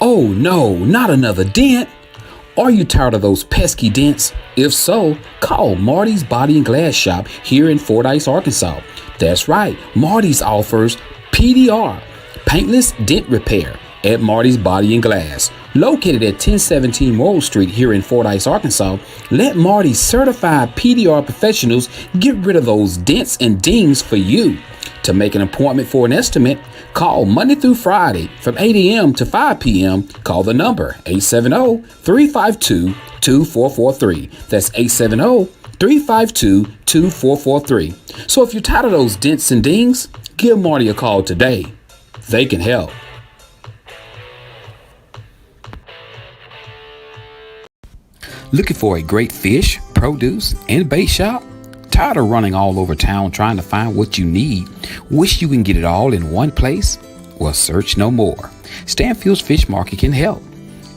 Oh no, not another dent! Are you tired of those pesky dents? If so, call Marty's Body and Glass Shop here in Fordyce, Arkansas. That's right, Marty's offers PDR, Paintless Dent Repair, at Marty's Body and Glass. Located at 1017 Morrill Street here in Fordyce, Arkansas, let Marty's certified PDR professionals get rid of those dents and dings for you. To make an appointment for an estimate, call Monday through Friday from 8 a.m. to 5 p.m. Call the number 870-352-2443. That's 870-352-2443. So if you're tired of those dents and dings, give Marty a call today. They can help. Looking for a great fish, produce, and bait shop? Tired of running all over town trying to find what you need? Wish you can get it all in one place? Well, search no more. Stanfield's Fish Market can help.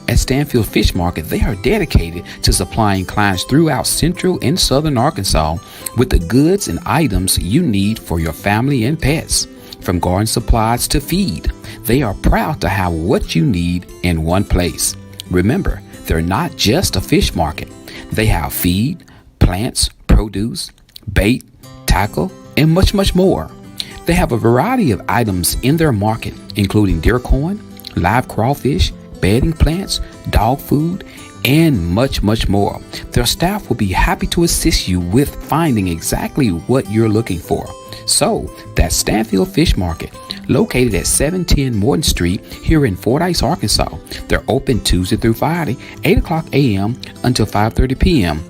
At Stanfield Fish Market, they are dedicated to supplying clients throughout central and southern Arkansas with the goods and items you need for your family and pets. From garden supplies to feed, they are proud to have what you need in one place. Remember, they're not just a fish market. They have feed, plants, produce, bait, tackle, and much, much more. They have a variety of items in their market, including deer corn, live crawfish, bedding plants, dog food, and much, much more. Their staff will be happy to assist you with finding exactly what you're looking for. So, that's Stanfield Fish Market, located at 710 Morton Street here in Fordyce, Arkansas. They're open Tuesday through Friday, 8 o'clock a.m. until 5:30 p.m.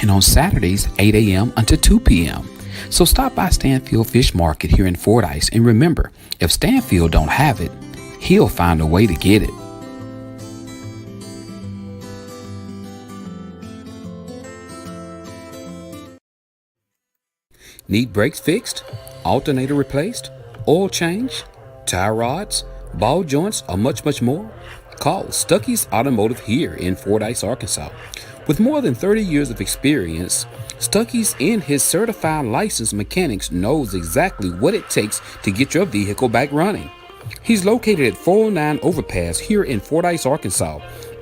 and on Saturdays, 8 a.m. until 2 p.m. So stop by Stanfield Fish Market here in Fordyce, and remember, if Stanfield don't have it, he'll find a way to get it. Need brakes fixed, alternator replaced, oil change, tie rods, ball joints, or much, much more? Call Stuckey's Automotive here in Fordyce, Arkansas. With more than 30 years of experience, Stuckey's and his certified licensed mechanics knows exactly what it takes to get your vehicle back running. He's located at 409 Overpass here in Fordyce, Arkansas.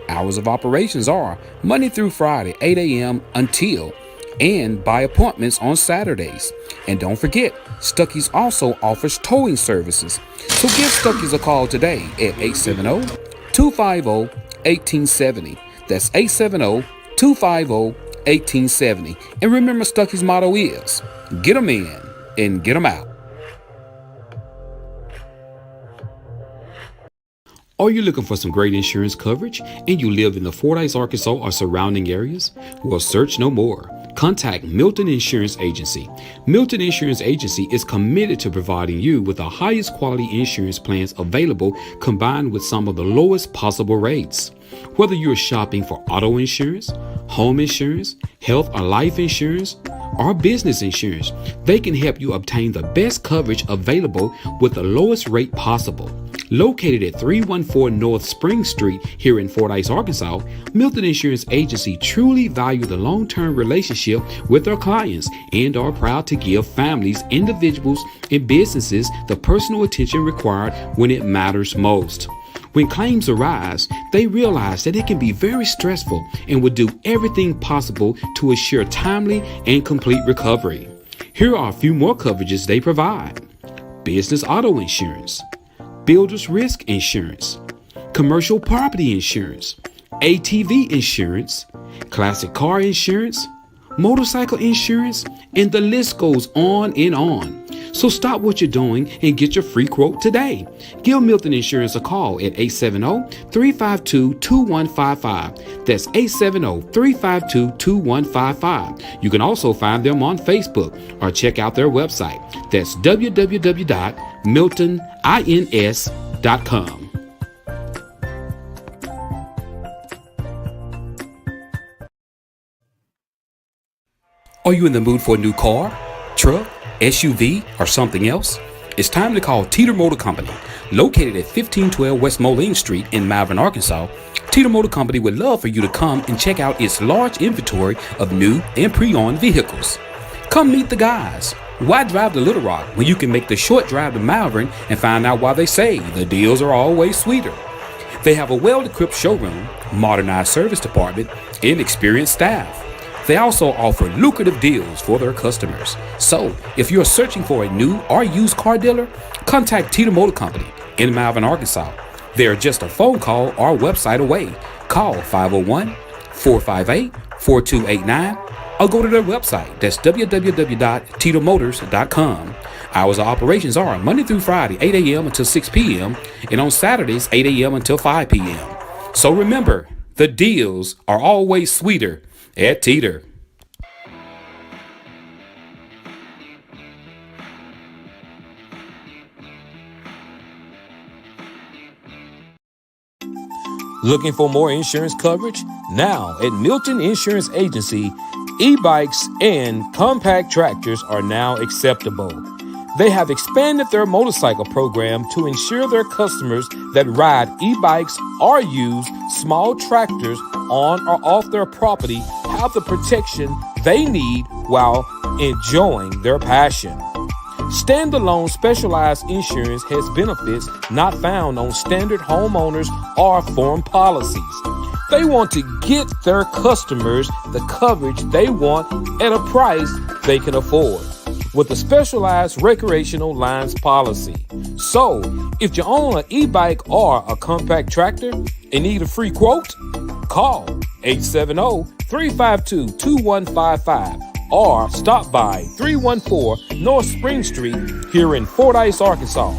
Hours of operations are Monday through Friday, 8 a.m. until and by appointments on Saturdays. And don't forget, Stuckey's also offers towing services. So give Stuckey's a call today at 870-250-1870. That's 870-250-1870. And remember, Stuckey's motto is, get 'em in and get 'em out. Are you looking for some great insurance coverage and you live in the Fordyce, Arkansas or surrounding areas? Well, search no more. Contact Milton Insurance Agency. Milton Insurance Agency is committed to providing you with the highest quality insurance plans available, combined with some of the lowest possible rates. Whether you're shopping for auto insurance, home insurance, health or life insurance, or business insurance, they can help you obtain the best coverage available with the lowest rate possible. Located at 314 North Spring Street here in Fordyce, Arkansas, Milton Insurance Agency truly value the long-term relationship with their clients and are proud to give families, individuals, and businesses the personal attention required when it matters most. When claims arise, they realize that it can be very stressful and will do everything possible to assure timely and complete recovery. Here are a few more coverages they provide: business auto insurance, builder's risk insurance, commercial property insurance, ATV insurance, classic car insurance, motorcycle insurance, and the list goes on and on. So stop what you're doing and get your free quote today. Give Milton Insurance a call at 870-352-2155. That's 870-352-2155. You can also find them on Facebook or check out their website. That's www.miltonins.com. Are you in the mood for a new car, truck, SUV, or something else? It's time to call Teeter Motor Company. Located at 1512 West Moline Street in Malvern, Arkansas, Teeter Motor Company would love for you to come and check out its large inventory of new and pre-owned vehicles. Come meet the guys. Why drive to Little Rock when you can make the short drive to Malvern and find out why they say the deals are always sweeter? They have a well-equipped showroom, modernized service department, and experienced staff. They also offer lucrative deals for their customers. So, if you're searching for a new or used car dealer, contact Teeter Motor Company in Malvern, Arkansas. They're just a phone call or website away. Call 501-458-4289 or go to their website. That's www.teetermotors.com. Hours of operations are Monday through Friday, 8 a.m. until 6 p.m. and on Saturdays, 8 a.m. until 5 p.m. So remember, the deals are always sweeter at Teeter. Looking for more insurance coverage? Now at Milton Insurance Agency, e-bikes and compact tractors are now acceptable. They have expanded their motorcycle program to ensure their customers that ride e-bikes or use small tractors on or off their property have the protection they need while enjoying their passion. Standalone specialized insurance has benefits not found on standard homeowners or form policies. They want to get their customers the coverage they want at a price they can afford with a specialized recreational lines policy. So, if you own an e-bike or a compact tractor and need a free quote, call 870-352-2155 or stop by 314 North Spring Street here in Fordyce, Arkansas.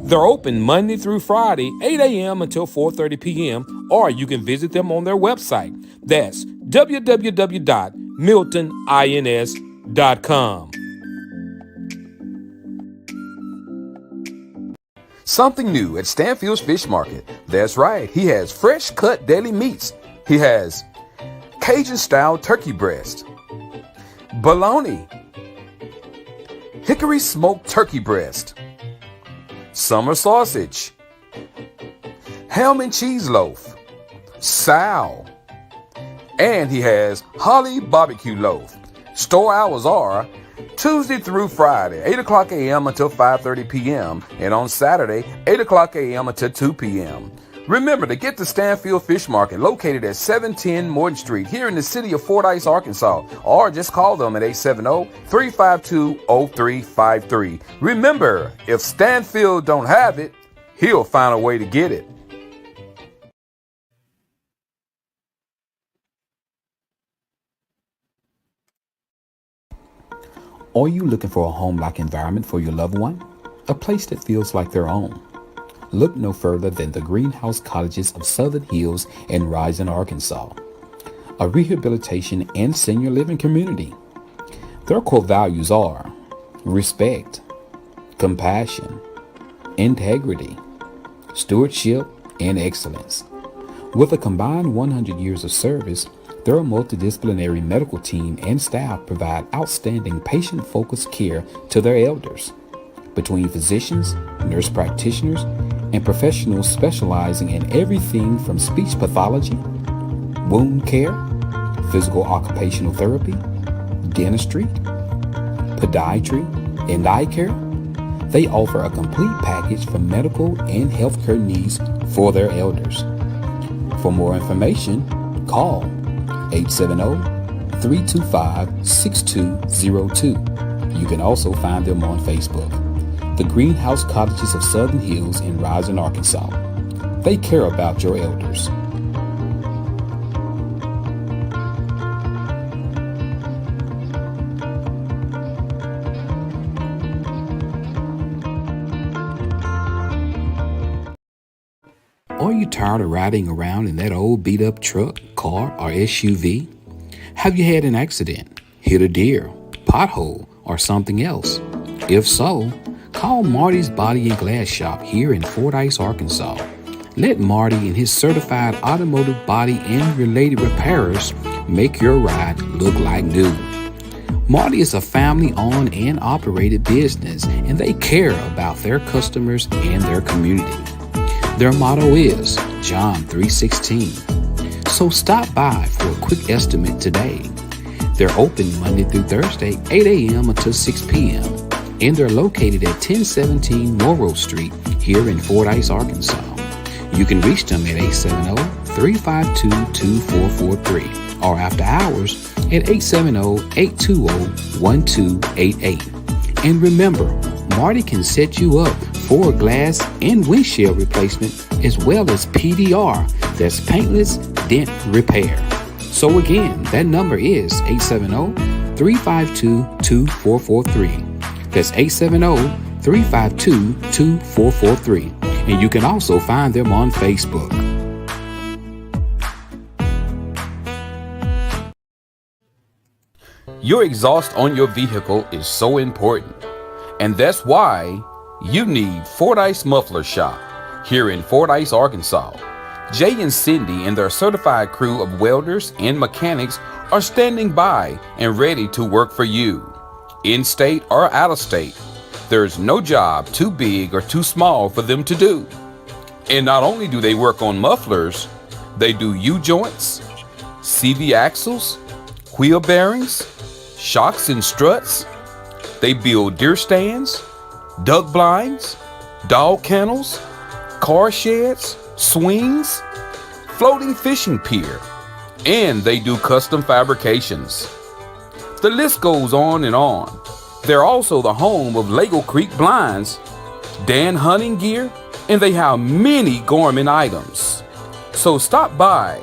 They're open Monday through Friday, 8 a.m. until 4:30 p.m., or you can visit them on their website. That's www.miltonins.com. Something new at Stanfield's Fish Market. That's right, he has fresh cut daily meats. He has Cajun-style turkey breast, bologna, hickory smoked turkey breast, summer sausage, ham and cheese loaf, sow, and he has holly barbecue loaf. Store hours are Tuesday through Friday, 8 o'clock a.m. until 5:30 p.m. and on Saturday, 8 o'clock a.m. until 2 p.m. Remember to get to Stanfield Fish Market, located at 710 Morton Street here in the city of Fordyce, Arkansas, or just call them at 870-352-0353. Remember, if Stanfield don't have it, he'll find a way to get it. Are you looking for a home-like environment for your loved one? A place that feels like their own? Look no further than the Greenhouse Cottages of Southern Hills in Rising, Arkansas, a rehabilitation and senior living community. Their core values are respect, compassion, integrity, stewardship, and excellence. With a combined 100 years of service, their multidisciplinary medical team and staff provide outstanding patient-focused care to their elders. Between physicians, nurse practitioners, and professionals specializing in everything from speech pathology, wound care, physical occupational therapy, dentistry, podiatry, and eye care, they offer a complete package for medical and healthcare needs for their elders. For more information, call 870-325-6202. You can also find them on Facebook. The Greenhouse Cottages of Southern Hills in Rising, Arkansas. They care about your elders. Are you tired of riding around in that old beat-up truck, car, or SUV? Have you had an accident, hit a deer, pothole, or something else? If so, call Marty's Body and Glass Shop here in Fordyce, Arkansas. Let Marty and his certified automotive body and related repairers make your ride look like new. Marty is a family-owned and operated business, and they care about their customers and their community. Their motto is John 3:16. So stop by for a quick estimate today. They're open Monday through Thursday, 8 a.m. until 6 p.m. and they're located at 1017 Morrow Street here in Fordyce, Arkansas. You can reach them at 870-352-2443 or after hours at 870-820-1288. And remember, Marty can set you up for a glass and windshield replacement as well as PDR, that's paintless dent repair. So again, that number is 870-352-2443. That's 870-352-2443. And you can also find them on Facebook. Your exhaust on your vehicle is so important, and that's why you need Fordyce Muffler Shop here in Fordyce, Arkansas. Jay and Cindy and their certified crew of welders and mechanics are standing by and ready to work for you. In-state or out-of-state, there's no job too big or too small for them to do. And not only do they work on mufflers, they do U-joints, CV axles, wheel bearings, shocks and struts. They build deer stands, duck blinds, dog kennels, car sheds, swings, floating fishing pier, and they do custom fabrications. The list goes on and on. They're also the home of Lego Creek Blinds, Dan hunting gear, and they have many Gorman items. So stop by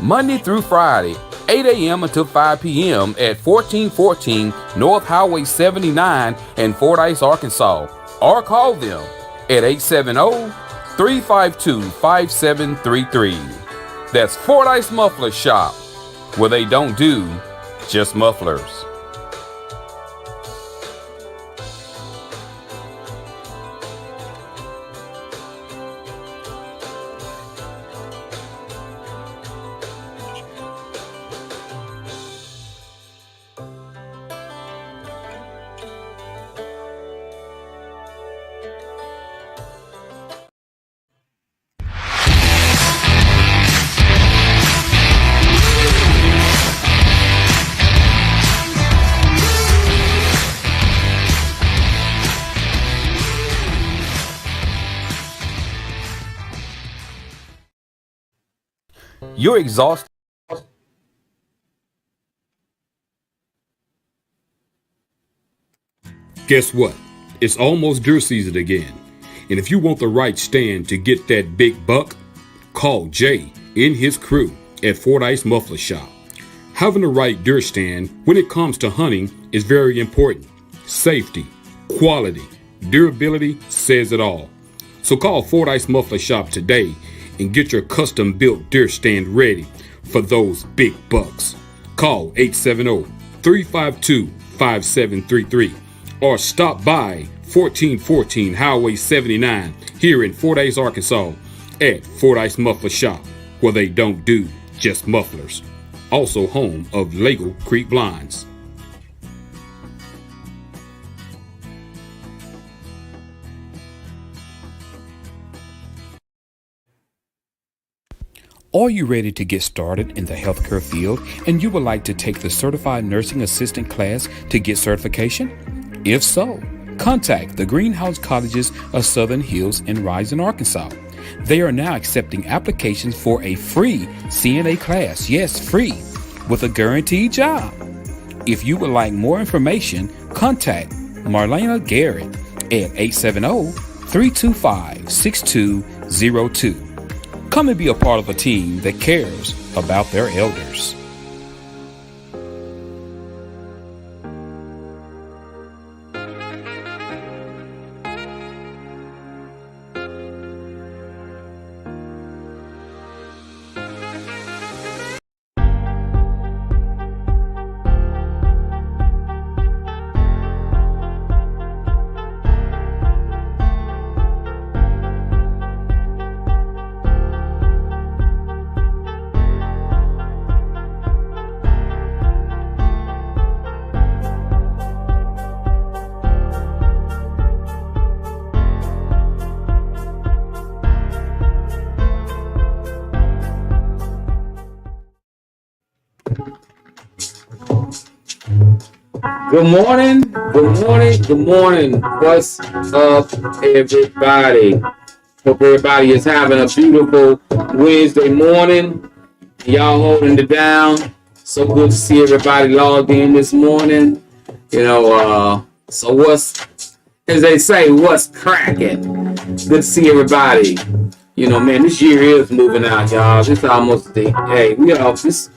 Monday through Friday, 8 a.m. until 5 p.m. at 1414 North Highway 79 in Fordyce, Arkansas, or call them at 870-352-5733. That's Fordyce Muffler Shop, where they don't do just mufflers. You're exhausted. Guess what? It's almost deer season again. And if you want the right stand to get that big buck, call Jay and his crew at Fordyce Muffler Shop. Having the right deer stand when it comes to hunting is very important. Safety, quality, durability says it all. So call Fordyce Muffler Shop today and get your custom built deer stand ready for those big bucks. Call 870-352-5733 or stop by 1414 Highway 79 here in Fordyce, Arkansas at Fordyce Muffler Shop, where they don't do just mufflers. Also home of Lego Creek Blinds. Are you ready to get started in the healthcare field and you would like to take the Certified Nursing Assistant class to get certification? If so, contact the Greenhouse Colleges of Southern Hills in Rising, Arkansas. They are now accepting applications for a free CNA class, yes, free, with a guaranteed job. If you would like more information, contact Marlena Garrett at 870-325-6202. Come and be a part of a team that cares about their elders. Good morning. What's up, everybody? Hope everybody is having a beautiful Wednesday morning. Y'all holding it down. So good to see everybody logged in this morning. So what's, as they say, what's cracking? Good to see everybody. Man, this year is moving out, y'all. This almost this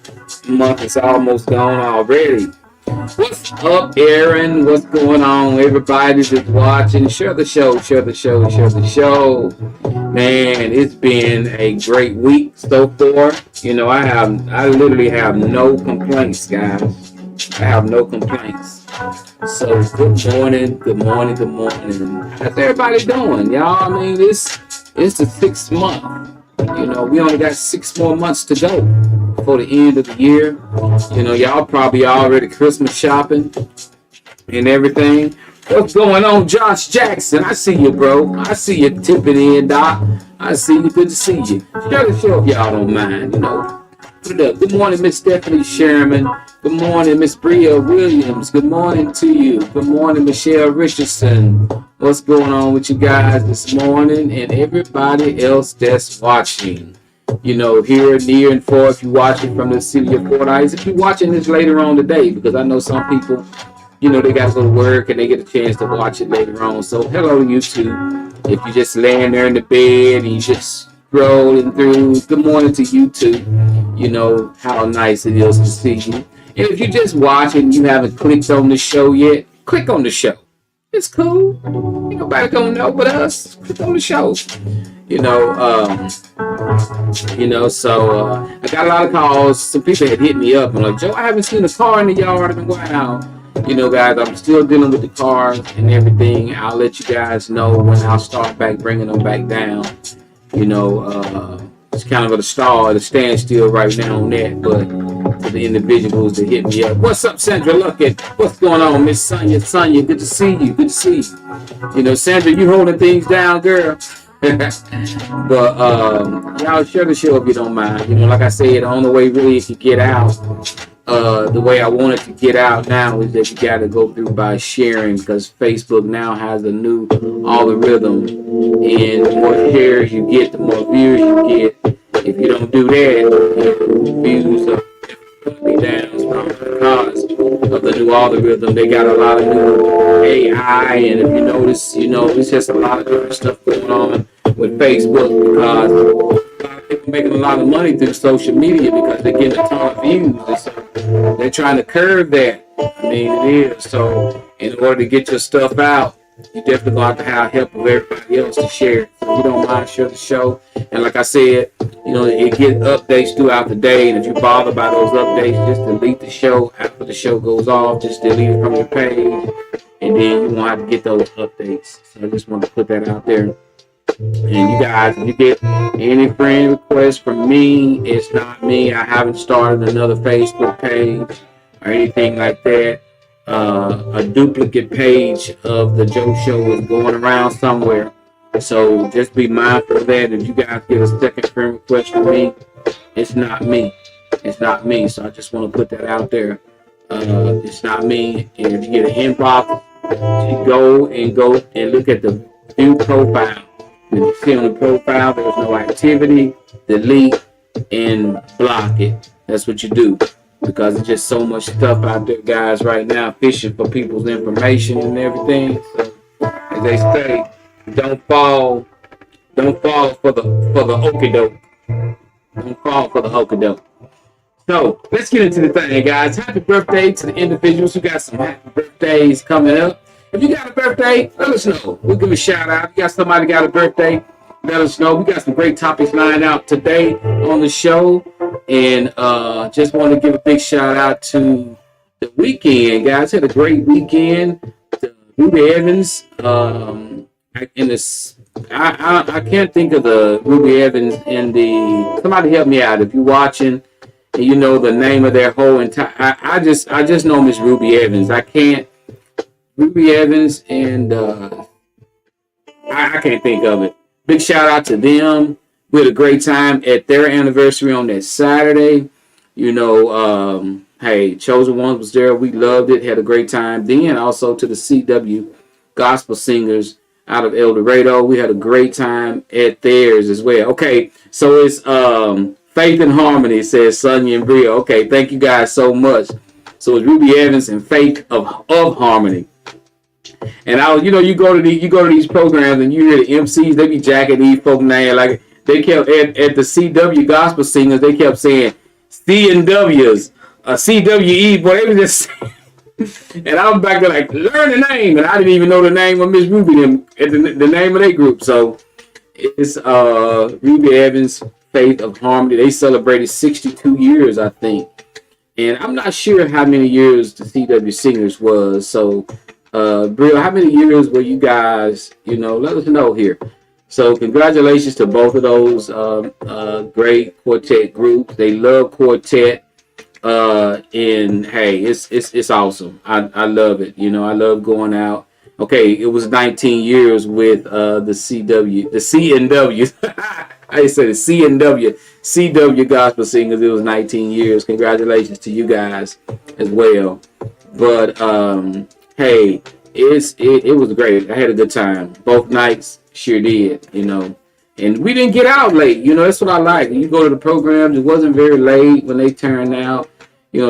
month is almost gone already. What's up, Aaron? What's going on? Everybody just watching. Share the show. Man, it's been a great week so far. I literally have no complaints, guys. I have no complaints. So good morning. How's everybody doing, y'all? I mean, it's the 6th month. We only got 6 more months to go before the end of the year. Y'all probably already Christmas shopping and everything. What's going on, Josh Jackson? I see you, bro. I see you tipping in, Doc. I see you. Good to see you. Share the show if y'all don't mind. Put it up. Good morning, Miss Stephanie Sherman. Good morning, Miss Bria Williams. Good morning to you. Good morning, Michelle Richardson. What's going on with you guys this morning and everybody else that's watching? Here, near, and far, if you're watching from the city of Fordyce. If you're watching this later on today, because I know some people, they got to go to work and they get a chance to watch it later on. So, hello, YouTube. If you're just laying there in the bed and you just scrolling through, good morning to you too. How nice it is to see you. And if you're just watching, you haven't clicked on the show yet, click on the show. It's cool. Ain't nobody gonna know but us. Click on the show. So I got a lot of calls. Some people had hit me up and like, Joe, I haven't seen a car in the yard. And wow. Guys, I'm still dealing with the cars and everything. I'll let you guys know when I'll start back bringing them back down. It's kind of a standstill right now on that, but to the individuals that hit me up. What's up, Sandra Luckett? What's going on, Miss Sonia? Good to see you. Sandra, you holding things down, girl. But y'all share the show if you don't mind. Like I said, the only way really it can get out, the way I want it to get out now is that you got to go through by sharing, because Facebook now has a new algorithm, and the more shares you get, the more views you get. If you don't do that, views are definitely down because of the new algorithm. They got a lot of new AI, and if you notice, it's just a lot of different stuff going on with Facebook, because a lot of people making a lot of money through social media because they're getting a ton of views, and so they're trying to curb that. I mean, it is. So in order to get your stuff out, you definitely gonna have to have help of everybody else to share it. So if you don't mind, share the show. And like I said, it get updates throughout the day, and if you're bothered by those updates, just delete the show after the show goes off. Just delete it from your page, and then you won't have to get those updates. So I just want to put that out there. And you guys, if you get any friend requests from me, it's not me. I haven't started another Facebook page or anything like that. A duplicate page of the Joe Show is going around somewhere. So just be mindful of that. If you guys get a second friend request from me, it's not me. So I just want to put that out there. It's not me. And if you get an inbox, you go and look at the view profile. When you see on the profile there's no activity, delete and block it. That's what you do. Because there's just so much stuff out there, guys, right now, fishing for people's information and everything. So, as they say, don't fall for the okie doke. Don't fall for the okie doke. So let's get into the thing, guys. Happy birthday to the individuals who got some happy birthdays coming up. If you got a birthday, let us know. We'll give a shout out. If you got somebody got a birthday, let us know. We got some great topics lined out today on the show. And just want to give a big shout out to the weekend, guys. Had a great weekend. Ruby Evans. I can't think of the Ruby Evans and the. Somebody help me out if you're watching and you know the name of their whole entire. I just know Miss Ruby Evans. I can't. Ruby Evans and I can't think of it. Big shout out to them. We had a great time at their anniversary on that Saturday. Hey, Chosen Ones was there. We loved it. Had a great time. Then also to the CW Gospel Singers. out of El Dorado. We had a great time at theirs as well. Okay, so it's Faith and Harmony, says Sonia and Bria. Okay, thank you guys so much. So it's Ruby Evans and Faith of Harmony. And you go to these programs and you hear the MCs, they be jacking these folk name. Like they kept at the CW gospel singers, they kept saying C&Ws, CWE, boy, they was just and I was back there like, learn the name, and I didn't even know the name of Miss Ruby and the name of their group. So it's Ruby Evans, Faith of Harmony. They celebrated 62 years, I think. And I'm not sure how many years the CW Singers was. So, Brill, how many years were you guys, let us know here. So congratulations to both of those great quartet groups. They love quartet. And hey, it's awesome. I love it. I love going out. Okay, it was 19 years with the CW, the C&W. I said the CW Gospel Singers. It was 19 years. Congratulations to you guys as well. But hey, it was great. I had a good time. Both nights sure did. And we didn't get out late. That's what I like. You go to the programs, it wasn't very late when they turned out.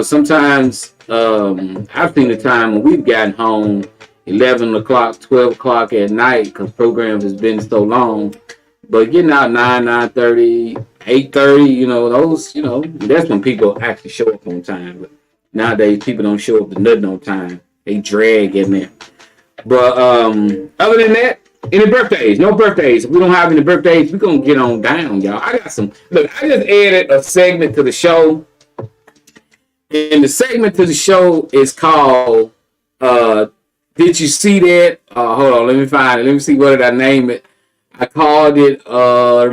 Sometimes I've seen the time when we've gotten home 11 o'clock, 12 o'clock at night because programs has been so long. But getting out 9:30, 8:30, those, that's when people actually show up on time. But nowadays, people don't show up to nothing on time. They drag in there. But other than that, any birthdays? No birthdays. If we don't have any birthdays, we're going to get on down, y'all. I got some. Look, I just added a segment to the show. And the segment to the show is called, Did You See That? Hold on, let me find it. Let me see, what did I name it? I called it, what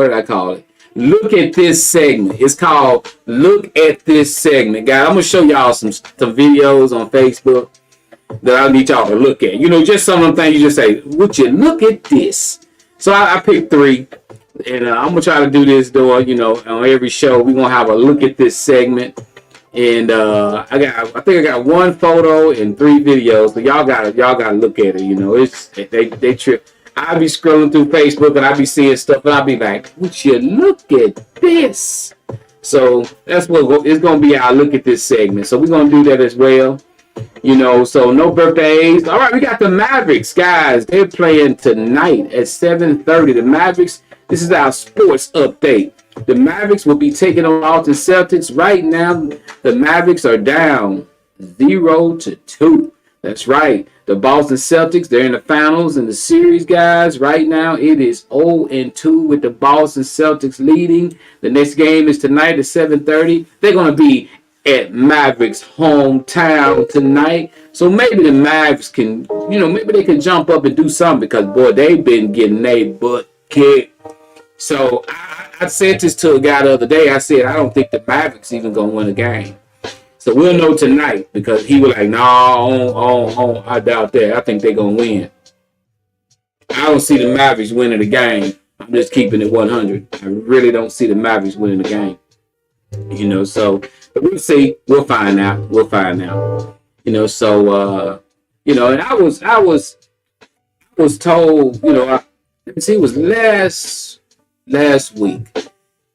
did I call it? Look at this segment. It's called Look at This Segment. Guys, I'm going to show y'all some videos on Facebook that I need y'all to look at. Just some of them things you just say, would you look at this? So I picked 3. And I'm going to try to do this, though, on every show. We're going to have a Look at This segment. And I think I got 1 photo and 3 videos. So y'all got to look at it. It's they trip. I be scrolling through Facebook and I be seeing stuff and I be like, would you look at this? So that's what it's going to be our Look at This segment. So we're going to do that as well. So no birthdays. All right, we got the Mavericks, guys. They're playing tonight at 7:30. The Mavericks, this is our sports update. The Mavericks will be taking on Boston Celtics. Right now, the Mavericks are down 0-2. That's right. The Boston Celtics, they're in the finals in the series, guys. Right now, it is 0-2 with the Boston Celtics leading. The next game is tonight at 7:30. They're going to be at Mavericks hometown tonight. So maybe the Mavericks can, maybe they can jump up and do something because, boy, they've been getting their butt kicked. So I said this to a guy the other day. I said, I don't think the Mavericks even going to win a game. So we'll know tonight because he was like, no, I doubt that. I think they're going to win. I don't see the Mavericks winning the game. I'm just keeping it 100. I really don't see the Mavericks winning the game. So but we'll see. We'll find out. So, and I was told, let me see, it was last week.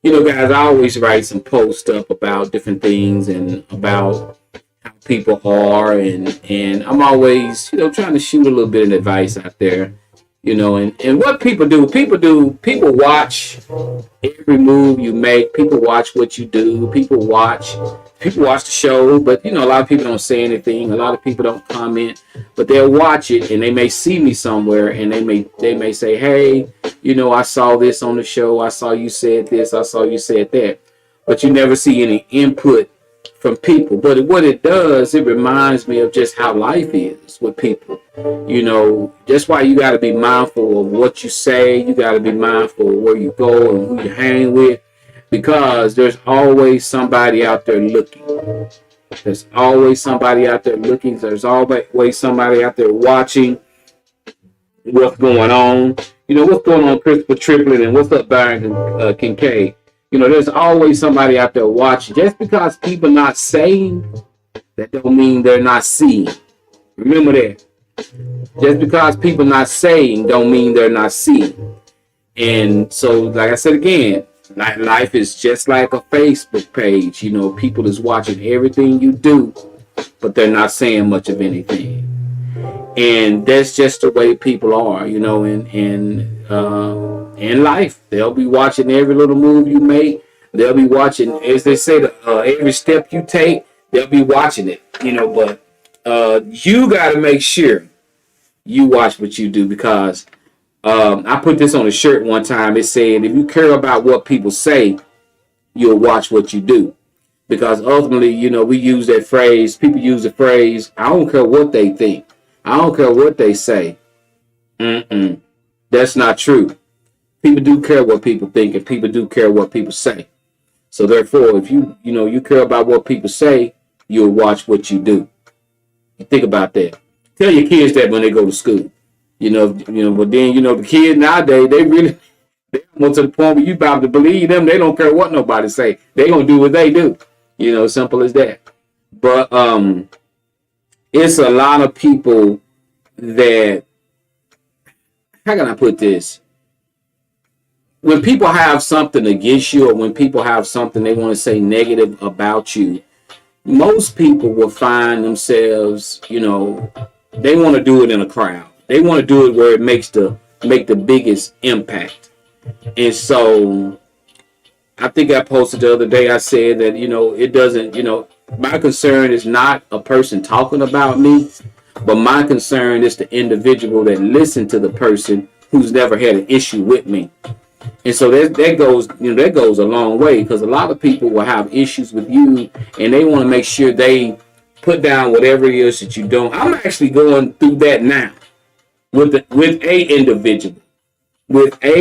Guys, I always write some posts up about different things and about how people are, and I'm always, trying to shoot a little bit of advice out there, and what people do, people watch every move you make, people watch what you do, people watch the show, but a lot of people don't say anything, a lot of people don't comment, but they'll watch it and they may see me somewhere and they may say, hey, I saw this on the show, I saw you said this, I saw you said that, but you never see any input from people. But what it does, it reminds me of just how life is with people. That's why you got to be mindful of what you say. You got to be mindful of where you go and who you hang with, because there's always somebody out there looking. There's always somebody out there looking. There's always somebody out there watching what's going on. What's going on, Christopher Triplett, and what's up, Byron Kincaid? There's always somebody out there watching. Just because people not saying, that don't mean they're not seeing. Remember that. Just because people not saying don't mean they're not seeing. And so, like I said again, life is just like a Facebook page. You know, people is watching everything you do, but they're not saying much of anything. And that's just the way people are, you know, in life. They'll be watching every little move you make. They'll be watching, as they say, every step you take. They'll be watching it, you know. But you got to make sure you watch what you do, because I put this on a shirt one time. It said, if you care about what people say, you'll watch what you do. Because ultimately, you know, we use that phrase. People use the phrase, I don't care what they think. I don't care what they say. That's not true. People do care what people think, and people do care what people say. So therefore, if you care about what people say, you'll watch what you do. Think about that. Tell your kids that when they go to school. But then, the kids nowadays, they almost to the point where you about to believe them. They don't care what nobody say. They gonna do what they do. Simple as that. But it's a lot of people that, how can I put this? When people have something against you, or when people have something they want to say negative about you, most people will find themselves, they want to do it in a crowd. They want to do it where it make the biggest impact. And so I think I posted the other day, I said that, it doesn't, my concern is not a person talking about me, but my concern is the individual that listened to the person who's never had an issue with me. And so that goes a long way, because a lot of people will have issues with you, and they want to make sure they put down whatever it is that you don't. I'm actually going through that now with a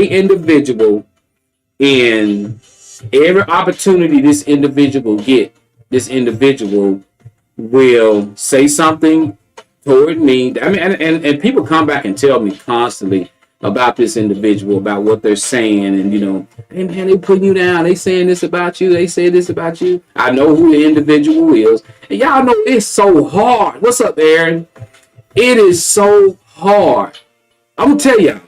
individual, and every opportunity this individual will say something toward me. I mean, and people come back and tell me constantly about this individual, about what they're saying, and hey man, they putting you down, they saying this about you, they say this about you. I know who the individual is, and y'all know it's so hard. What's up, Aaron? It is so hard. I'm gonna tell y'all,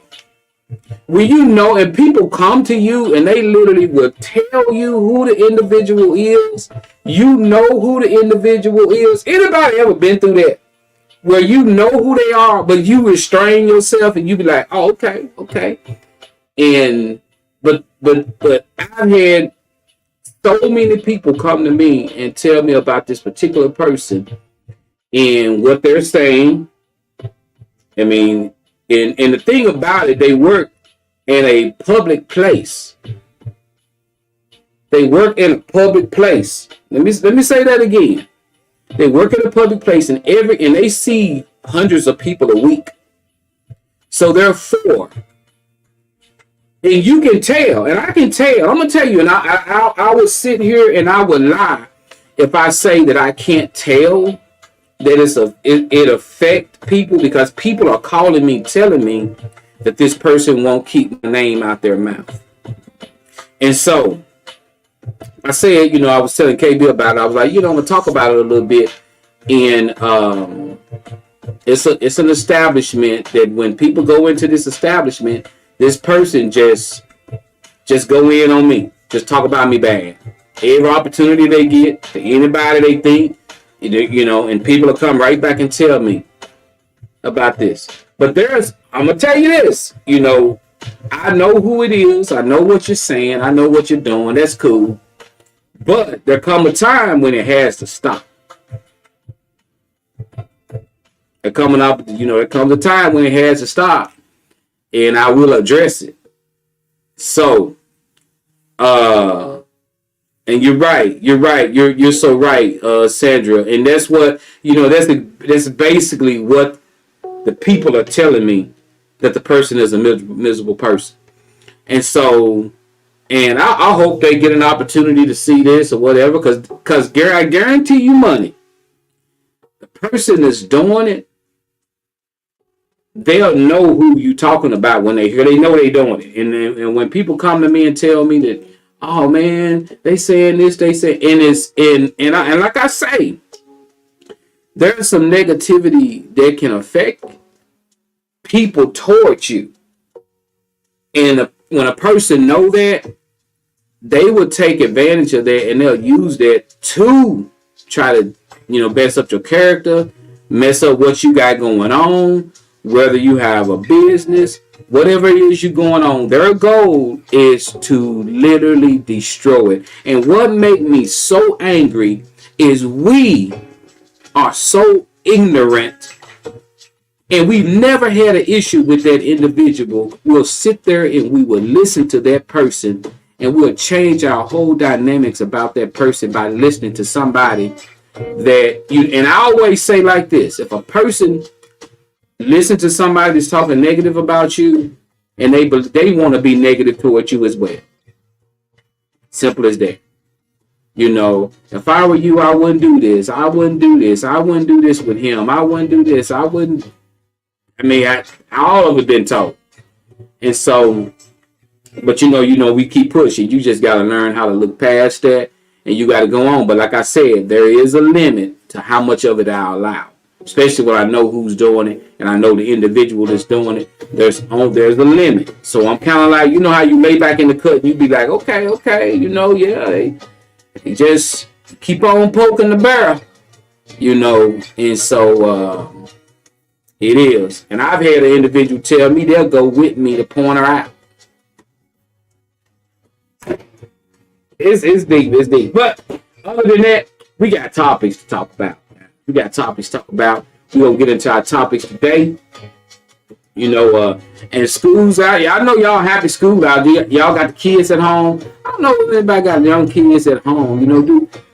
when and people come to you and they literally will tell you who the individual is, who the individual is. Anybody ever been through that? Where you know who they are, but you restrain yourself and you be like, oh, okay. And but I've had so many people come to me and tell me about this particular person and what they're saying. I mean, and the thing about it, they work in a public place. They work in a public place. Let me say that again. They work in a public place, and they see hundreds of people a week. So therefore, and you can tell, and I can tell. I'm gonna tell you, and I would sit here and I would lie if I say that I can't tell that it affects people, because people are calling me, telling me that this person won't keep my name out their mouth. And so I said, I was telling KB about it. I was like, I'm gonna talk about it a little bit. And it's an establishment that when people go into this establishment, this person just go in on me, just talk about me bad. Every opportunity they get, to anybody they think, and people will come right back and tell me about this. But I'm gonna tell you this, I know who it is. I know what you're saying. I know what you're doing. That's cool. But there comes a time when it has to stop. There comes a time when it has to stop, and I will address it. So, and you're right. You're so right, Sandra. And that's what that's basically what the people are telling me, that the person is a miserable person. And so, and I hope they get an opportunity to see this or whatever, because I guarantee you money, the person that's doing it, they'll know who you talking about when they hear. They know they doing it. And when people come to me and tell me that, oh man, they saying this, they say, and like I say, there's some negativity that can affect people towards you. And when a person know that, they will take advantage of that and they'll use that to try to, mess up your character, mess up what you got going on, whether you have a business, whatever it is you're going on. Their goal is to literally destroy it. And what makes me so angry is we are so ignorant and we've never had an issue with that individual. We'll sit there and we will listen to that person and we'll change our whole dynamics about that person by listening to somebody that you, and I always say like this, if a person listens to somebody that's talking negative about you and they want to be negative towards you as well. Simple as that. If I were you, I wouldn't do this. I wouldn't do this. I wouldn't do this with him. I wouldn't do this. I wouldn't. All of it been told. And so, but we keep pushing. You just got to learn how to look past that and you got to go on. But like I said, there is a limit to how much of it I allow, especially when I know who's doing it and I know the individual that's doing it. There's a limit. So I'm kind of like, how you lay back in the cut and you be like, okay, they just keep on poking the barrel, and so it is. And I've had an individual tell me they'll go with me to point her out. It's deep. But other than that, we got topics to talk about. We're going to get into our topics today. And school's out. Yeah, I know y'all happy school out. Y'all got the kids at home. I don't know if anybody got young kids at home.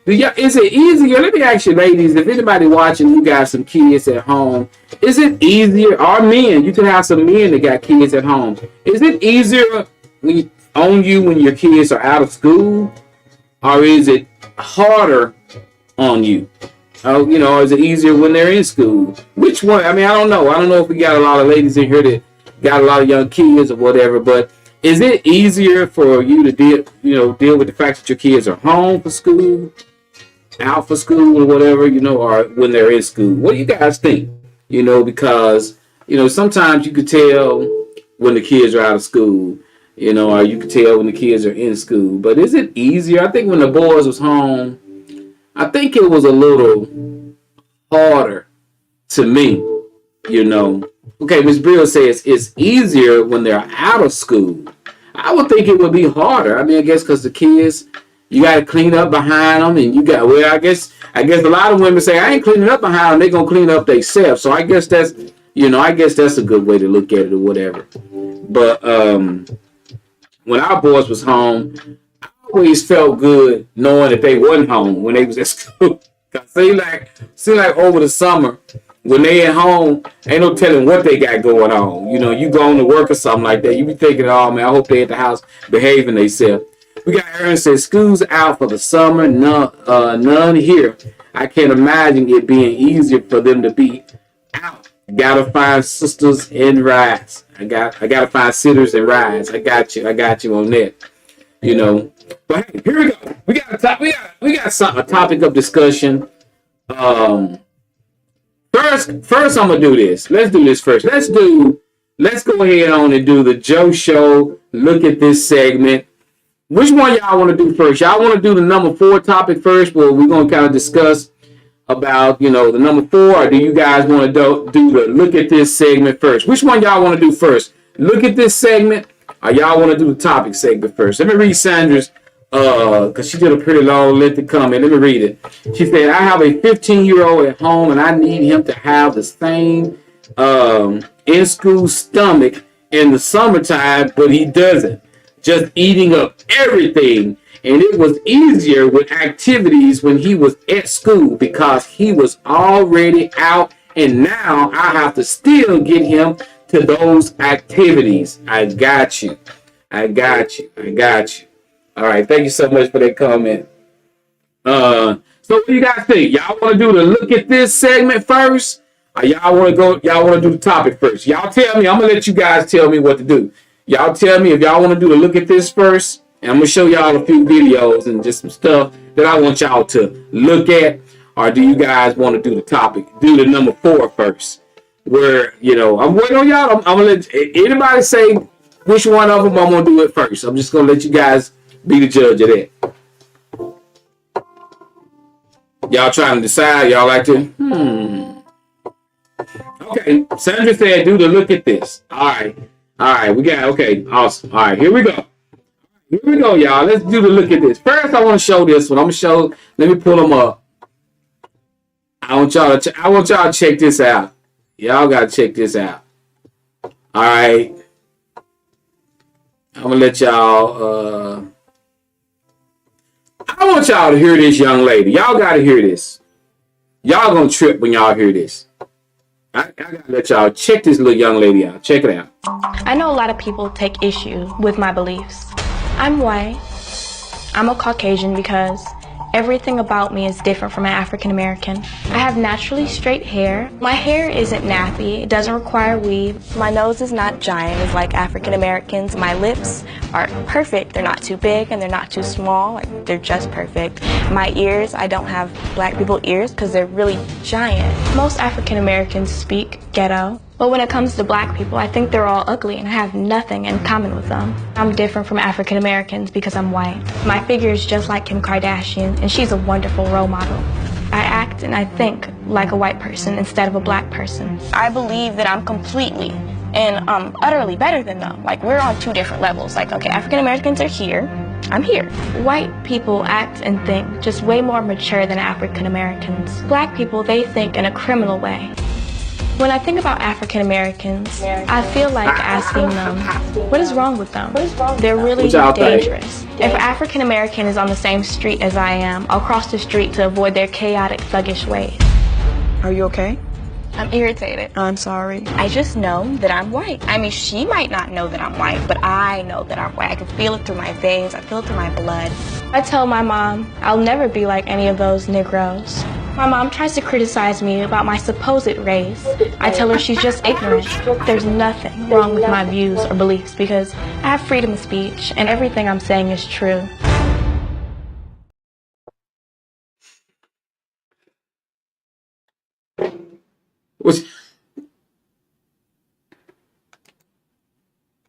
Is it easier? Let me ask you, ladies, if anybody watching, you got some kids at home, is it easier? Or men, you can have some men that got kids at home. Is it easier on you when your kids are out of school, or is it harder on you? Is it easier when they're in school? Which one? I don't know. I don't know if we got a lot of ladies in here that got a lot of young kids or whatever, but is it easier for you to deal with the fact that your kids are home for school, out for school or whatever, or when they're in school? What do you guys think? Because, sometimes you could tell when the kids are out of school, or you could tell when the kids are in school. But is it easier? I think when the boys was home, I think it was a little harder to me, Okay, Ms. Brill says it's easier when they're out of school. I would think it would be harder. I guess because the kids, you got to clean up behind them, and I guess a lot of women say, I ain't cleaning up behind them. They're going to clean up themselves. So I guess that's, that's a good way to look at it or whatever. But when our boys was home, I always felt good knowing that they wasn't home when they was at school. Seem like over the summer, when they at home, ain't no telling what they got going on. You going to work or something like that. You be thinking, oh man, I hope they at the house behaving themselves. We got Aaron says, school's out for the summer, none here. I can't imagine it being easier for them to be out. Gotta find sisters and rides. I gotta find sitters and rides. I got you on that. But hey, here we go. We got a topic of discussion. First I'm gonna do this. Let's do this first. Let's go ahead on and do the Joe Show. Look at this segment. Which one y'all want to do first? Y'all want to do the number 4 topic first, where we're gonna kind of discuss about the number 4, or do you guys want to do the look at this segment first? Which one y'all want to do first? Look at this segment, or y'all want to do the topic segment first? Let me read Sandra's, because she did a pretty long lengthy comment. Let me read it. She said, I have a 15-year-old at home and I need him to have the same in-school stomach in the summertime, but he doesn't. Just eating up everything. And it was easier with activities when he was at school because he was already out, and now I have to still get him to those activities. I got you. All right, thank you so much for that comment. So what do you guys think? Y'all want to do the look at this segment first, or y'all want to do the topic first? Y'all tell me. I'm gonna let you guys tell me what to do. Y'all tell me if y'all want to do the look at this first. And I'm going to show y'all a few videos and just some stuff that I want y'all to look at. or do you guys want to do the topic? Do the number 4 first. Where, I'm waiting on y'all. I'm gonna let anybody say which one of them I'm gonna do it first. I'm just gonna let you guys be the judge of that. Y'all trying to decide? Y'all like to? Okay. Sandra said, "Do the look at this." All right. We got awesome. All right, here we go. Here we go, y'all. Let's do the look at this. First, I want to show this one. I'm gonna show. Let me pull them up. I want y'all to check this out. Y'all gotta check this out. All right. I'm gonna let y'all. I want y'all to hear this young lady. Y'all gotta hear this. Y'all gonna trip when y'all hear this. I gotta let y'all check this little young lady out. Check it out. I know a lot of people take issue with my beliefs. I'm white. I'm a Caucasian because everything about me is different from an African American. I have naturally straight hair. My hair isn't nappy. It doesn't require weave. My nose is not giant as like African Americans. My lips are perfect. They're not too big and they're not too small. Like, they're just perfect. My ears, I don't have black people ears because they're really giant. Most African Americans speak ghetto. But when it comes to black people, I think they're all ugly and I have nothing in common with them. I'm different from African Americans because I'm white. My figure is just like Kim Kardashian, and she's a wonderful role model. I act and I think like a white person instead of a black person. I believe that I'm completely and utterly better than them. Like, we're on 2 different levels. Like, okay, African Americans are here, I'm here. White people act and think just way more mature than African Americans. Black people, they think in a criminal way. When I think about African Americans, I feel like asking them, what is wrong with them? They're really dangerous. If an African American is on the same street as I am, I'll cross the street to avoid their chaotic, thuggish ways. Are you okay? I'm irritated. I'm sorry. I just know that I'm white. I mean, she might not know that I'm white, but I know that I'm white. I can feel it through my veins. I feel it through my blood. I tell my mom I'll never be like any of those Negroes. My mom tries to criticize me about my supposed race. I tell her she's just ignorant. There's nothing wrong with my views or beliefs because I have freedom of speech and everything I'm saying is true.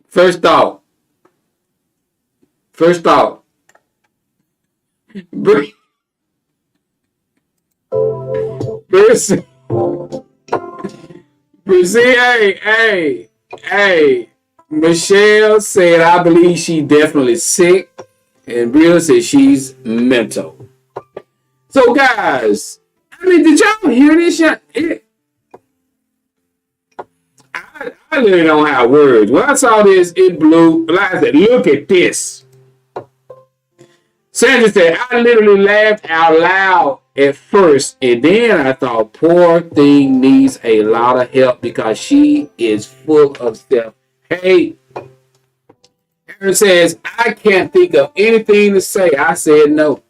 First thought. Hey. Michelle said, I believe she definitely sick. And Bria said she's mental. So, guys, I mean, did y'all hear this? I literally don't have words. When I saw this, it blew. I said, look at this. Sandra said, I literally laughed out loud at first, and then I thought, poor thing needs a lot of help because she is full of self-hate. Aaron says, I can't think of anything to say. I said no.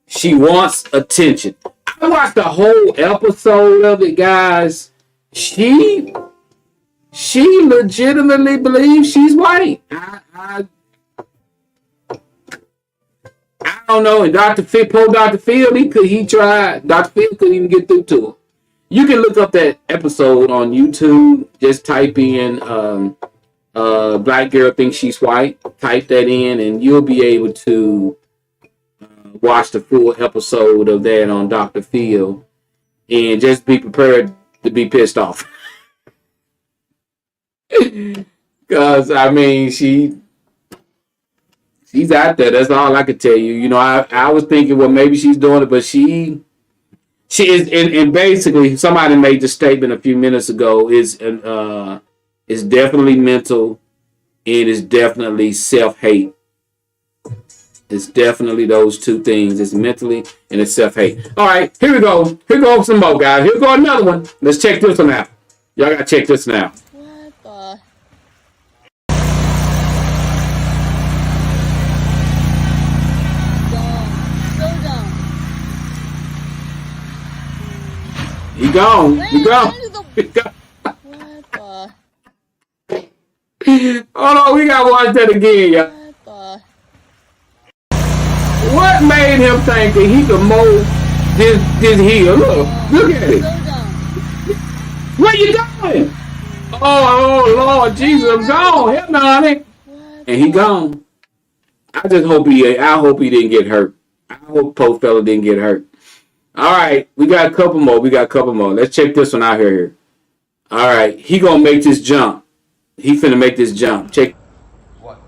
She wants attention. I watched the whole episode of it, guys. She legitimately believes she's white. I don't know. And Dr. Phil, Dr. Phil, he tried. Dr. Phil couldn't even get through to her. You can look up that episode on YouTube. Just type in black girl thinks she's white. Type that in and you'll be able to watch the full episode of that on Dr. Phil. And just be prepared to be pissed off. Because, I mean, she's out there. That's all I could tell you. You know, I was thinking, well, maybe she's doing it, but she is, and basically, somebody made the statement a few minutes ago, is definitely mental, and is definitely self-hate. It's definitely those 2 things. It's mentally and it's self-hate. All right, here we go. Here goes some more, guys. Here go another one. Let's check this one out. Y'all got to check this one out. What the? He gone. What the? Hold on, we got to watch that again, y'all. What made him think that he could mold this heel? Look at it. Where you going? Oh Lord Jesus, I'm gone. Help me, honey. And he gone. I hope he didn't get hurt. I hope poor fella didn't get hurt. All right, we got a couple more. Let's check this one out here. All right, he gonna make this jump. He finna make this jump. Check. What?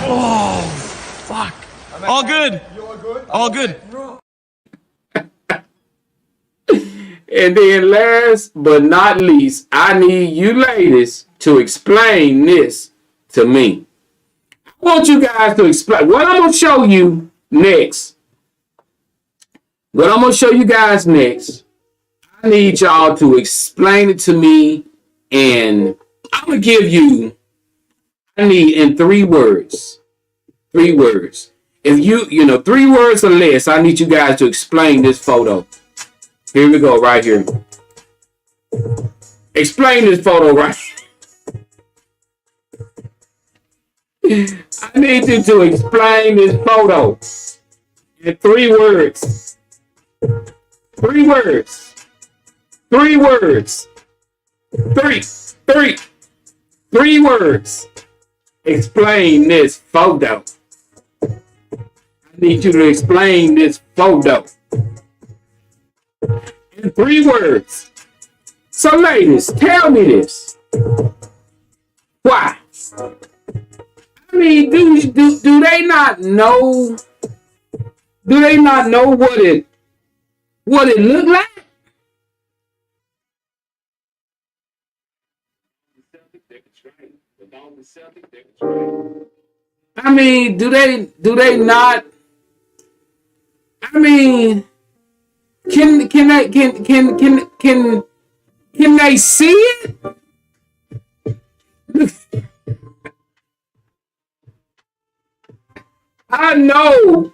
Oh, fuck. All good. All good. And then last but not least, I need you ladies to explain this to me. I want you guys to explain what I'm going to show you next. What I'm going to show you guys next, I need y'all to explain it to me, and I'm going to give you, I need in 3 words. 3 words. If 3 words or less, I need you guys to explain this photo. Here we go, right here. Explain this photo right here. I need you to explain this photo in 3 words. 3 words. 3 words. 3 words. Explain this photo. I need you to explain this photo in 3 words. So, ladies, tell me this. Why? I mean, do they not know? Do they not know what it looked like? I mean, do they not? I mean, can they see it? I know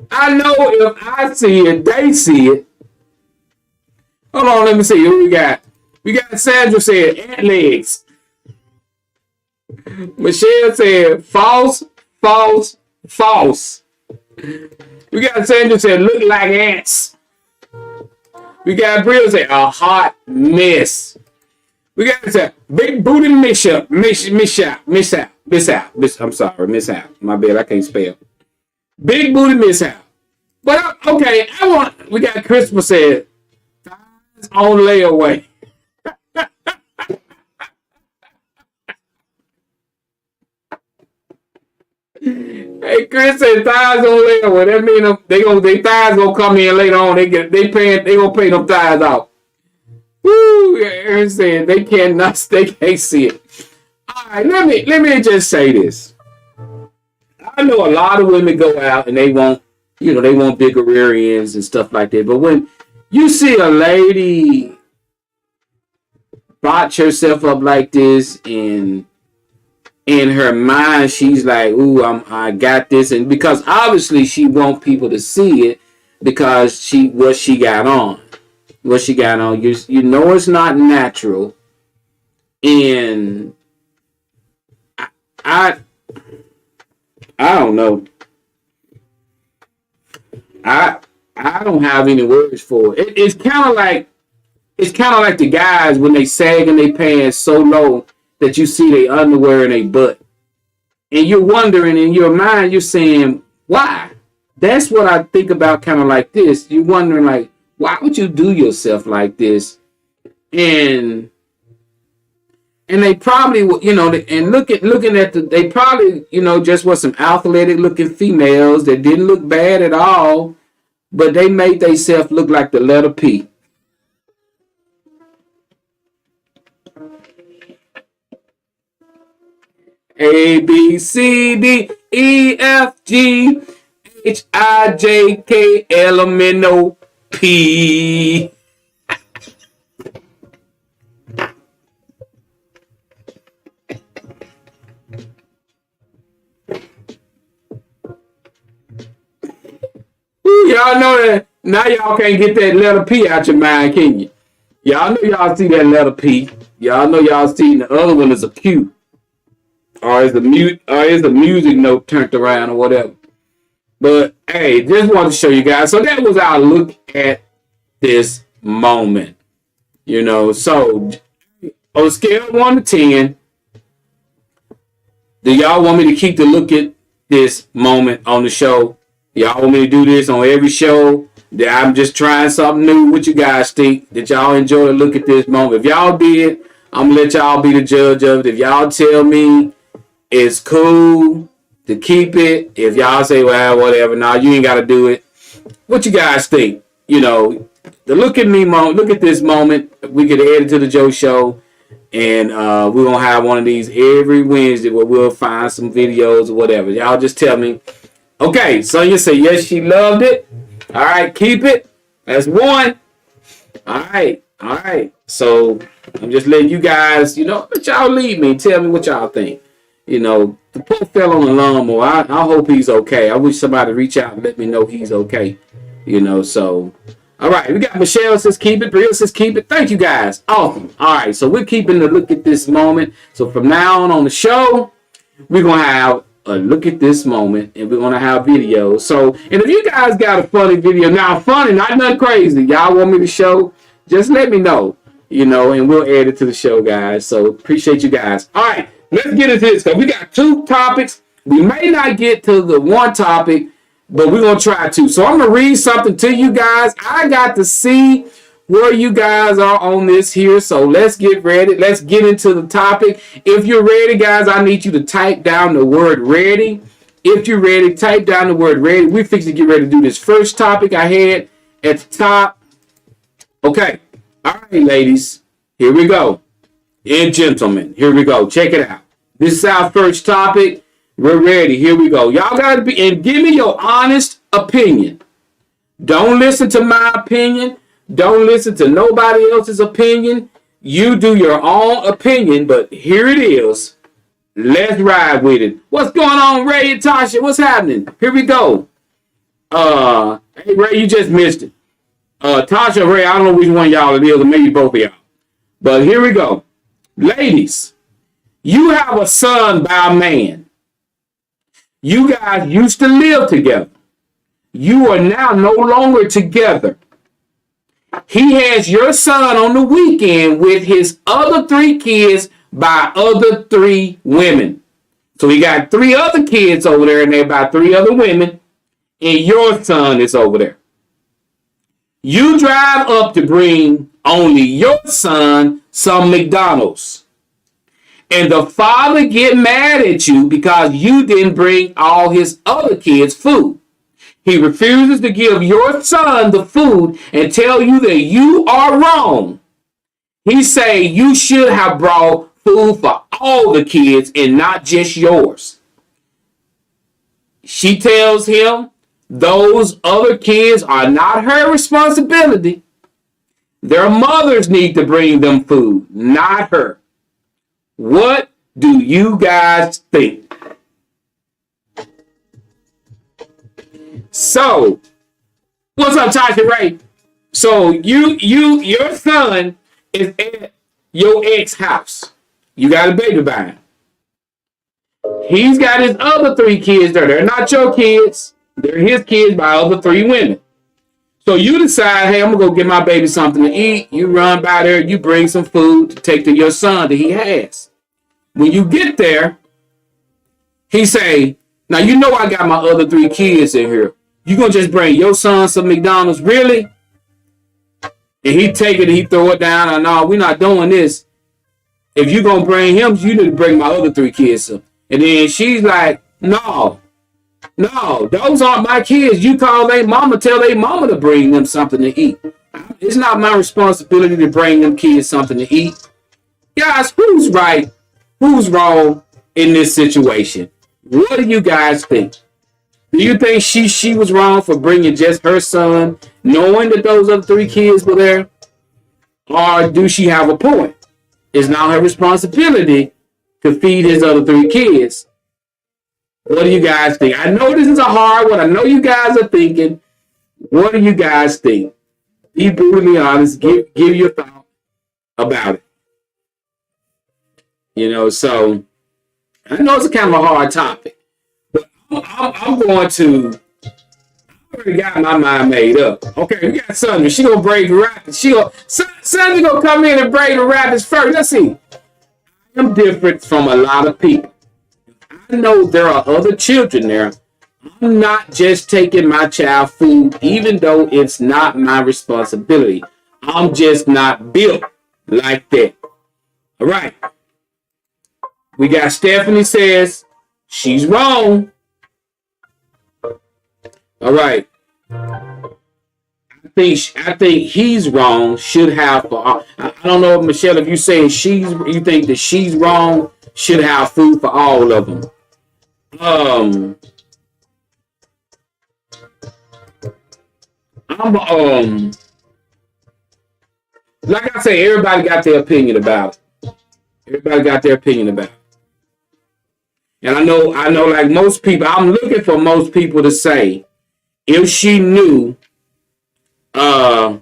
if I see it, they see it. Hold on, let me see what we got. We got Sandra said ant legs. Michelle said false. We got Sandra said look like ants. We got Brill said a hot mess. We got said big booty mishap. I'm sorry, mishap. My bad, I can't spell. Big booty mishap. But okay, we got Christopher said thighs on layaway. Hey, Chris said thighs on layaway. That mean they thighs gonna come in later on. They gonna pay them thighs off. Woo! Aaron said they can't see it. All right, let me just say this. I know a lot of women go out and they want bigger rear ends and stuff like that. But when you see a lady botch herself up like this, and in her mind she's like, "Ooh, I got this," and because obviously she wants people to see it because what she got on. You know it's not natural, and I don't know. I don't have any words for it. It's kind of like the guys when they sag in their pants so low that you see their underwear and their butt, and you're wondering in your mind, you're saying, why? That's what I think about. Kind of like this. You're wondering, like, why would you do yourself like this? And they probably, and looking at they probably, just was some athletic looking females that didn't look bad at all, but they made themselves look like the letter P. A, B, C, D, E, F, G, H, I, J, K, L, M, N, O, P. Y'all know that now y'all can't get that letter P out your mind, can you? Y'all know y'all see that letter P. Y'all know y'all see the other one is a Q. is the music note turned around or whatever. But hey, just want to show you guys. So that was our look at this moment. You know, so on a scale of 1 to 10, do y'all want me to keep the look at this moment on the show? Y'all want me to do this on every show? That I'm just trying something new. What you guys think? Did y'all enjoy the look at this moment? If y'all did, I'm gonna let y'all be the judge of it. If y'all tell me it's cool to keep it, if y'all say, well, whatever, nah, you ain't gotta do it. What you guys think? You know, the look at me moment, look at this moment. We could add it to the Joe Show. And we're going to have one of these every Wednesday where we'll find some videos or whatever. Y'all just tell me. Okay, Sonya said, yes, she loved it. All right, keep it. That's 1. All right. So I'm just letting you guys, you know, let y'all lead me. Tell me what y'all think. You know, the poor fell on the lawnmower. I hope he's okay. I wish somebody reach out and let me know he's okay. You know, so... All right, we got Michelle says keep it. Bria says keep it. Thank you guys. Awesome. All right, so we're keeping the look at this moment. So from now on the show, we're going to have a look at this moment, and we're going to have videos. So, and if you guys got a funny video, now funny, not nothing crazy, y'all want me to show, just let me know, you know, and we'll add it to the show, guys. So appreciate you guys. All right, let's get into this, because we got 2 topics. We may not get to the one topic, but we're going to try to. So I'm going to read something to you guys. I got to see where you guys are on this here. So let's get ready. Let's get into the topic. If you're ready, guys, I need you to type down the word ready. If you're ready, type down the word ready. We're fixing to get ready to do this first topic I had at the top. Okay. All right, ladies. Here we go. And gentlemen, here we go. Check it out. This is our first topic. We're ready. Here we go. Y'all got to be, and give me your honest opinion. Don't listen to my opinion. Don't listen to nobody else's opinion. You do your own opinion, but here it is. Let's ride with it. What's going on, Ray and Tasha? What's happening? Here we go. Hey, Ray, you just missed it. Tasha, Ray, I don't know which one y'all it is, or maybe both of y'all. But here we go. Ladies, you have a son by a man. You guys used to live together. You are now no longer together. He has your son on the weekend with his other 3 kids by other 3 women. So he got 3 other kids over there, and they're by 3 other women, and your son is over there. You drive up to bring only your son some McDonald's. And the father get mad at you because you didn't bring all his other kids food. He refuses to give your son the food and tell you that you are wrong. He say you should have brought food for all the kids and not just yours. She tells him those other kids are not her responsibility. Their mothers need to bring them food, not her. What do you guys think? So, what's up, Tasha Ray? So your son is at your ex house. You got a baby by him. He's got his other 3 kids there. They're not your kids. They're his kids by other 3 women. So you decide, hey, I'm gonna go get my baby something to eat. You run by there, you bring some food to take to your son that he has. When you get there, he say, now you know I got my other 3 kids in here. You gonna just bring your son some McDonald's, really? And he take it and he throw it down. And no, we're not doing this. If you gonna bring him, you need to bring my other 3 kids some. And then she's like, no, those aren't my kids. You call their mama, tell their mama to bring them something to eat. It's not my responsibility to bring them kids something to eat. Guys, who's right? Who's wrong in this situation? What do you guys think? Do you think she was wrong for bringing just her son, knowing that those other 3 kids were there? Or do she have a point? It's now her responsibility to feed his other 3 kids. What do you guys think? I know this is a hard one. I know you guys are thinking. What do you guys think? Be brutally honest. Give your thought about it. You know, so I know it's a kind of a hard topic, but I'm going to. I already got my mind made up. Okay, we got Sandra. She gonna braid the rapids. Sandra gonna come in and braid the rapids first. Let's see. I'm different from a lot of people. I know there are other children there. I'm not just taking my child food, even though it's not my responsibility. I'm just not built like that. All right. We got Stephanie says she's wrong. All right. I think he's wrong. Should have. I don't know, Michelle, if you saying you think that she's wrong. Should have food for all of them. Like I say, everybody got their opinion about it. Everybody got their opinion about it. And I know, like most people, I'm looking for most people to say, if she knew, all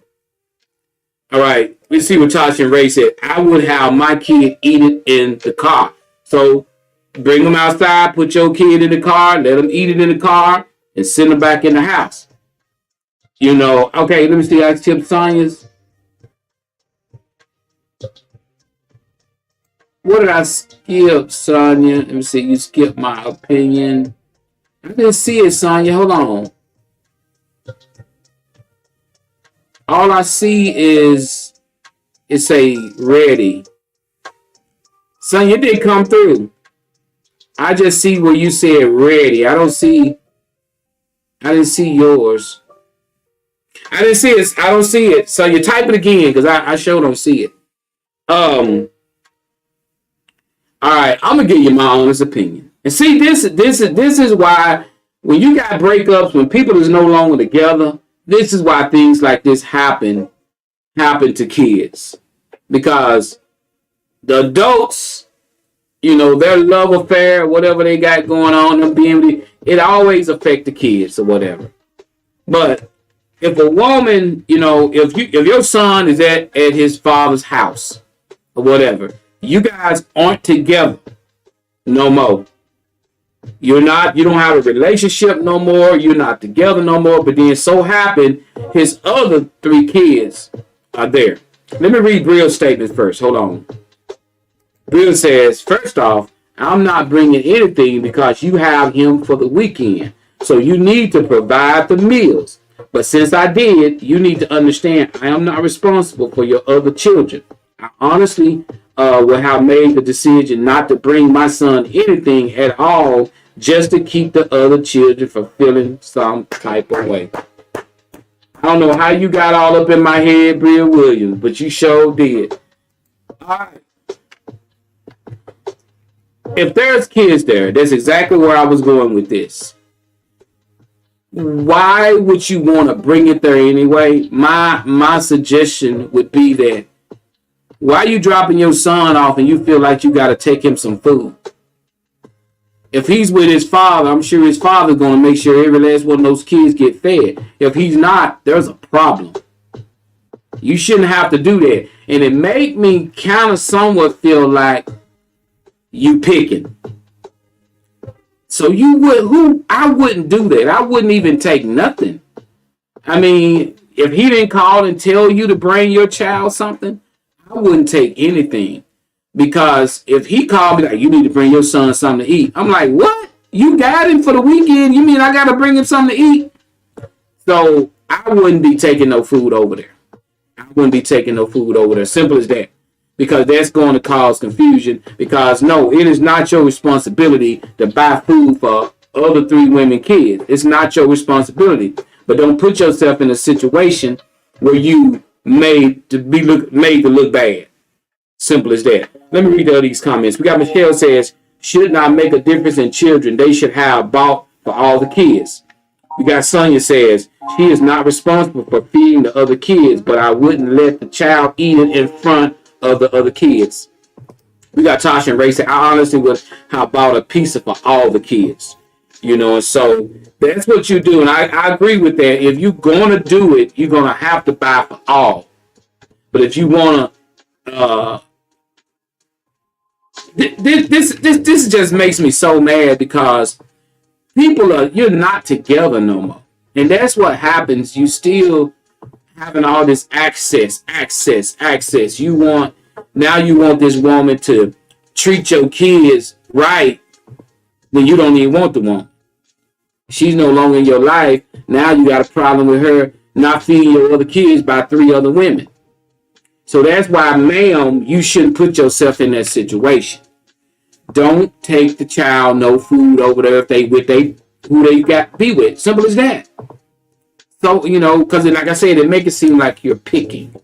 right, let's see what Tasha and Ray said. I would have my kid eat it in the car. So bring them outside, put your kid in the car, let them eat it in the car, and send them back in the house. You know, okay, let me see. I skip Sonya's. What did I skip, Sonya? Let me see. You skipped my opinion. I didn't see it, Sonya. Hold on. All I see is it say ready. Sonya, it did come through. I just see where you said ready. I didn't see yours. I didn't see it. I don't see it. So you type it again because I sure don't see it. All right, I'm gonna give you my honest opinion. And see, this is why when you got breakups, when people is no longer together, this is why things like this happen to kids. Because the adults, you know, their love affair, whatever they got going on, it always affect the kids or whatever. But if a woman, you know, if your son is at his father's house or whatever, you guys aren't together no more. You don't have a relationship no more. You're not together no more. But then so happened his other 3 kids are there. Let me read Brill's statement first. Hold on. Brill says, first off, I'm not bringing anything because you have him for the weekend. So you need to provide the meals. But since I did, you need to understand I am not responsible for your other children. I honestly would have made the decision not to bring my son anything at all just to keep the other children from feeling some type of way. I don't know how you got all up in my head, Bria Williams, but you sure did. All right. If there's kids there, that's exactly where I was going with this. Why would you want to bring it there anyway? My suggestion would be that why are you dropping your son off and you feel like you got to take him some food? If he's with his father, I'm sure his father's going to make sure every last one of those kids get fed. If he's not, there's a problem. You shouldn't have to do that. And it made me kind of somewhat feel like you picking. So I wouldn't do that. I wouldn't even take nothing. I mean, if he didn't call and tell you to bring your child something, I wouldn't take anything. Because if he called me like, you need to bring your son something to eat, I'm like, what? You got him for the weekend? You mean I got to bring him something to eat? So I wouldn't be taking no food over there. Simple as that. Because that's going to cause confusion. Because no, it is not your responsibility to buy food for other 3 women kids. It's not your responsibility. But don't put yourself in a situation where you made to look bad. Simple as that. Let me read all these comments. We got Michelle says, should not make a difference in children. They should have bought for all the kids. We got Sonia says, she is not responsible for feeding the other kids, but I wouldn't let the child eat it in front of the other kids. We got Tasha and Ray say, I honestly would have bought a pizza for all the kids. You know, and so that's what you do. And I agree with that. If you're going to do it, you're going to have to buy for all. But if you want to This just makes me so mad because you're not together no more. And that's what happens. You still having all this access. You want this woman to treat your kids right, then you don't even want the woman. She's no longer in your life. Now you got a problem with her not feeding your other kids by 3 other women. So that's why, ma'am, you shouldn't put yourself in that situation. Don't take the child no food over there if they with who they got to be with. Simple as that. So, because like I said, it make it seem like you're picking.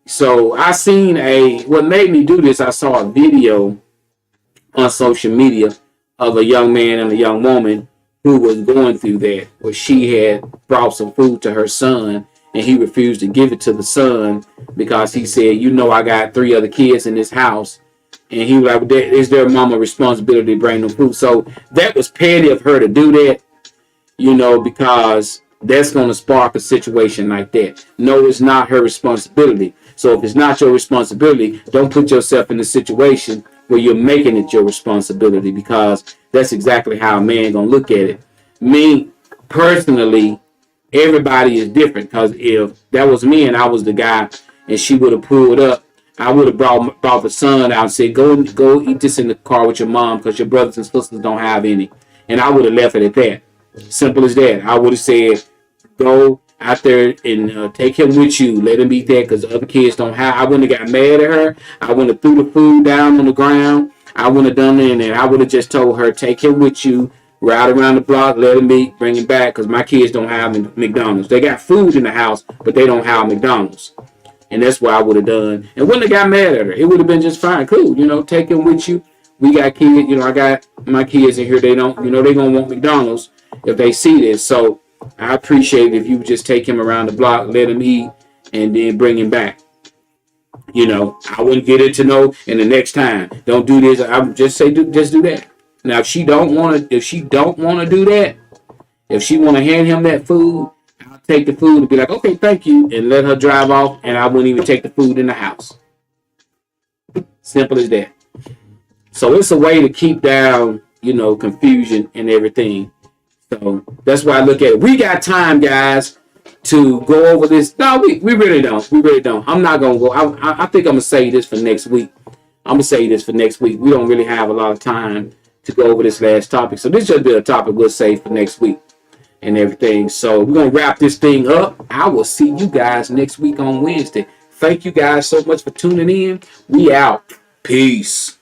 So I seen what made me do this, I saw a video on social media of a young man and a young woman who was going through that, where she had brought some food to her son and he refused to give it to the son because he said, I got 3 other kids in this house. And he was like, it's their mama responsibility to bring them food. So that was petty of her to do that, because that's going to spark a situation like that. No, it's not her responsibility. So if it's not your responsibility, don't put yourself in a situation where you're making it your responsibility, because that's exactly how a man going to look at it. Me, personally, everybody is different, because if that was me and I was the guy and she would have pulled up, I would have brought the son out and said, go eat this in the car with your mom because your brothers and sisters don't have any. And I would have left it at that. Simple as that. I would have said, go out there and take him with you. Let him eat that because the other kids don't have. I wouldn't have got mad at her. I wouldn't have threw the food down on the ground. I wouldn't have done it. And I would have just told her, take him with you. Ride around the block, let him eat, bring him back, because my kids don't have McDonald's. They got food in the house, but they don't have McDonald's. And that's what I would have done. And wouldn't have got mad at her. It would have been just fine. Cool. Take him with you. We got kids. I got my kids in here. They don't, they're going to want McDonald's if they see this. So I appreciate it if you would just take him around the block, let him eat, and then bring him back. I wouldn't get into and the next time, don't do this. I would just say, just do that. Now, if she don't want to do that, if she want to hand him that food, I'll take the food and be like, okay, thank you, and let her drive off, and I wouldn't even take the food in the house. Simple as that. So it's a way to keep down, confusion and everything. So that's why I look at it. We got time, guys, to go over this. No, we really don't. We really don't. I'm not going to go. I think I'm going to say this for next week. We don't really have a lot of time to go over this last topic. So this just be a topic we'll save for next week and everything. So we're going to wrap this thing up. I will see you guys next week on Wednesday. Thank you guys so much for tuning in. We out. Peace.